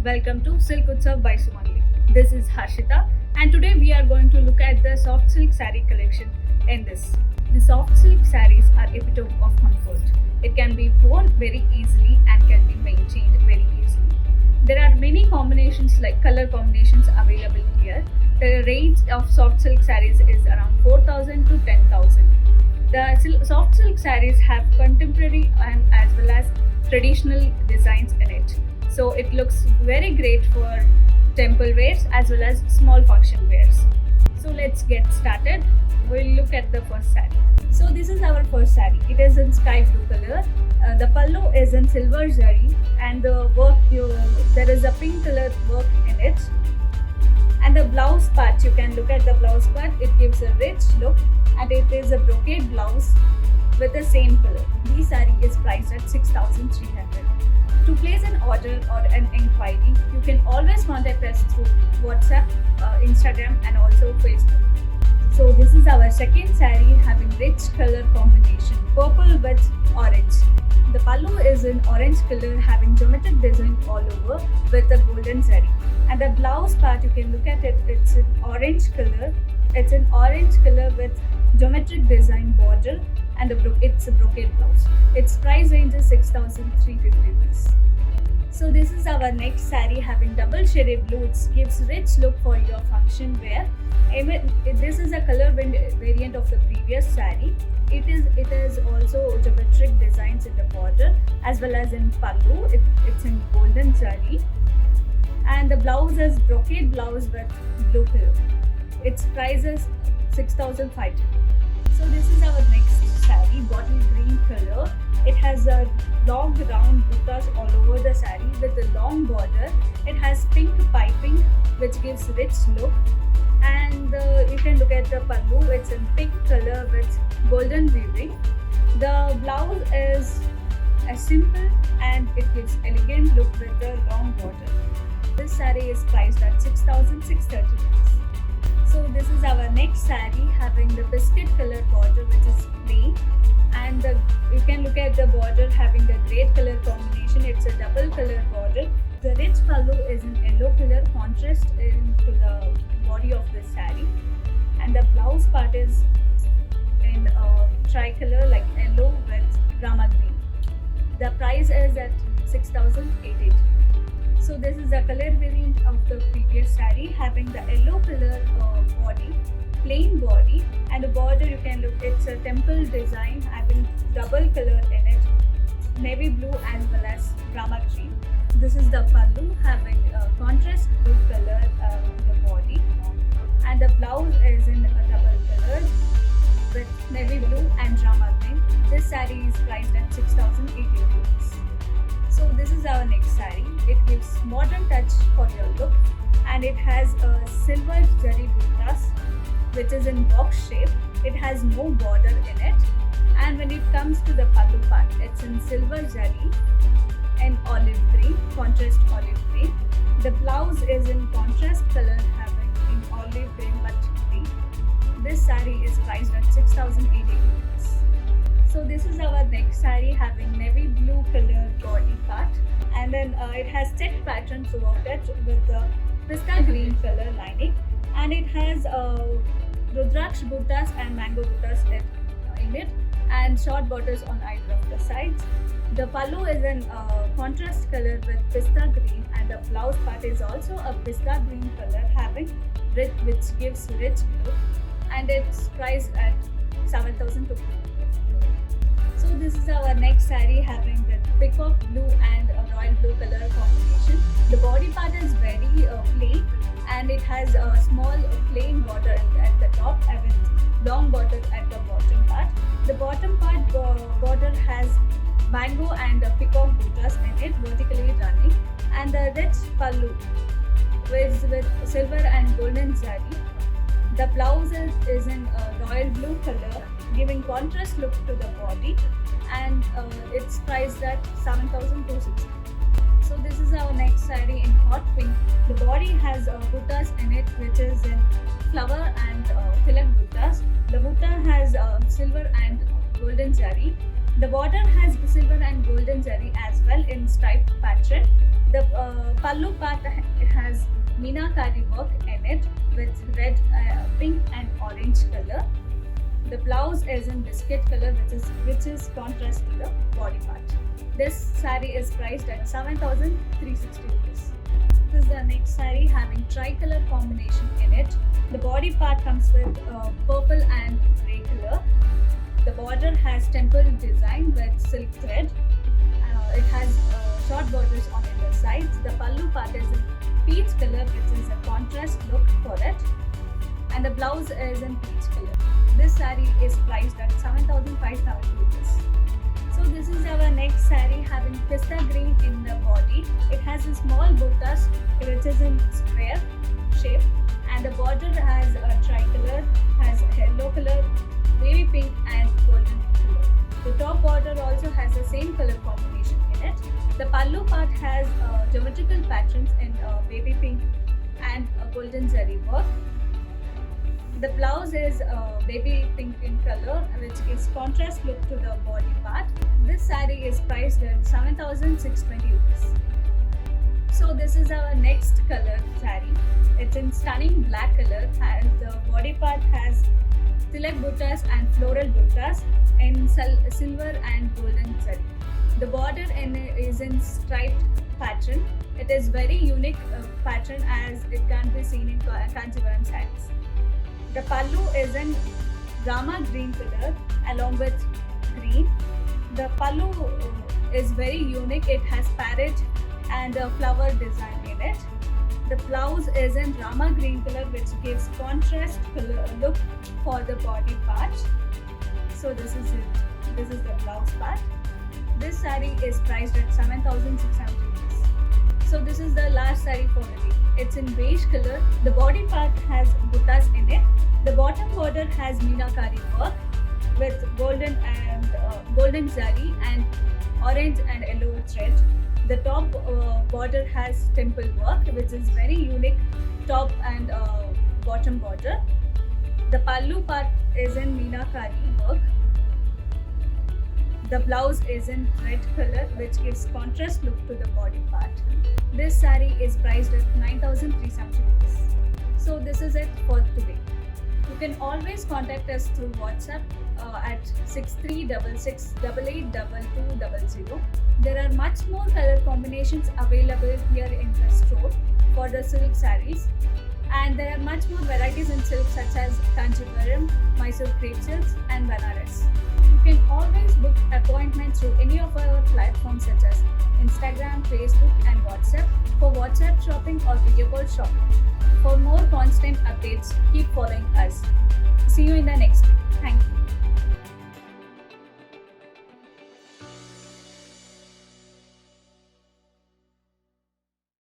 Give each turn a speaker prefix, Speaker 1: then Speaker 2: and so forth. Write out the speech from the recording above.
Speaker 1: Welcome to Silk Utsav by Sumanli. This is Harshita, and today we are going to look at the soft silk saree collection in this. The soft silk sarees are epitome of comfort. It can be worn very easily and can be maintained very easily. There are many combinations like color combinations available here. The range of soft silk sarees is around 4,000 to 10,000. The soft silk sarees have contemporary and as well as traditional designs in it. So it looks very great for temple wears as well as small function wears. So let's get started. We'll look at the first saree. So this is our first saree. It is in sky blue color. The pallu is in silver zari and the work there is a pink color work in it. And the blouse part, you can look at the blouse part. It gives a rich look and it is a brocade blouse with the same color. This saree is priced at 6,300. To place an order or an inquiry, you can always contact us through WhatsApp, Instagram and also Facebook. So this is our second saree having rich color combination, purple with orange. The pallu is in orange color having geometric design all over with the golden zari. And the blouse part, you can look at it, it's in orange color. It's an orange color with geometric design border and it's a brocade blouse. Its price range is 6,350 rupees. So this is our next saree having double shaded blue. It gives rich look for your function wear. This is a color variant of the previous saree. It is also geometric designs in the border as well as in pallu. It's in golden zari. And the blouse is brocade blouse with blue color. Its price is 6,500. So this is our next saree, bottle green color. It has a long round buttas all over the saree with a long border. It has pink piping which gives rich look. And you can look at the pallu. It's in pink color with golden weaving. The blouse is a simple and it gives elegant look with the long border. This saree is priced at 6,630 rupees. So this is our next saree having the biscuit color border which is plain, and you can look at the border having the great color combination. It's a double color border. The rich pallu is in yellow color contrast into the body of the saree, and the blouse part is in tricolor like yellow with rama green. The price is at 6,880. So this is a color variant of the previous saree having the yellow color body, plain body, and the border you can look, it's a temple design having double color in it, navy blue as well as rama green. This is the pallu having a contrast blue color the body, and the blouse is in a double color with navy blue and rama green. This saree is priced at 6,080 rupees. So this is our next saree. It gives modern touch for your look and it has a silver zari buttas which is in box shape. It has no border in it, and when it comes to the pallu part, it's in silver zari and olive green, contrast olive green. The blouse is in contrast color having in olive green but green. This saree is priced at 6,880 rupees. So this is our next saree having navy blue color body part, and then it has check pattern throughout it with the pista green color lining, and it has rudraksh buttas and mango buttas in it, and short borders on either of the sides. The pallu is in contrast color with pista green, and the blouse part is also a pista green color having which gives rich look, and it's priced at 7,250. So this is our next saree having the peacock blue and a royal blue color combination. The body part is very plain and it has a small plain border at the top and with long border at the bottom part. The bottom part border has mango and peacock buttas in it vertically running, and the rich pallu with silver and golden zari. The blouse is in royal blue color giving contrast look to the body, and it's priced at 7,260. So this is our next saree in hot pink. The body has buttas in it which is in flower and tilak buttas. The butta has silver and golden zari. The border has silver and golden zari as well in striped pattern. The pallu part has meenakari work in it with red, pink and orange color. The blouse is in biscuit color, which is contrast to the body part. This saree is priced at 7,360 rupees. This is the next saree having tricolor combination in it. The body part comes with purple and grey color. The border has temple design with silk thread. It has short borders on either sides. The pallu part is in peach color, which is a contrast look for it. And the blouse is in peach color. This saree is priced at 7,570 rupees. So this is our next saree having pista green in the body. It has a small buttas which is in square shape, and the border has a tricolor, has yellow color, baby pink and golden color. The top border also has the same color combination in it. The pallu part has geometrical patterns in baby pink and golden zari work. The blouse is baby pink in color, which gives contrast look to the body part. This saree is priced at 7,620 rupees. So this is our next color saree. It's in stunning black color, and the body part has tilak buttas and floral buttas in silver and golden zari. The border is in striped pattern. It is very unique pattern as it can be seen in Kanchivaram sarees. The pallu is in Rama green color along with green. The pallu is very unique. It has parrot and a flower design in it. The blouse is in Rama green color, which gives contrast color look for the body part. So this is it. This is the blouse part. This saree is priced at 7,600 rupees. So this is the last saree for the day. It's in beige color. The body part has buttas in it. The bottom border has meenakari work with golden zari and orange and yellow thread. The top border has temple work, which is very unique top and bottom border. The pallu part is in meenakari work. The blouse is in red color, which gives contrast look to the body part. This saree is priced at 9,370 rupees. So this is it for today. You can always contact us through WhatsApp at 6366882200. There are much more color combinations available here in the store for the silk sarees, and there are much more varieties in silk such as Kanchivaram, Mysore crepe silks and Banaras. You can always book appointments through any of our platforms such as Instagram, Facebook and WhatsApp for WhatsApp shopping or video call shopping. For more constant updates, keep following us. See you in the next week. Thank you.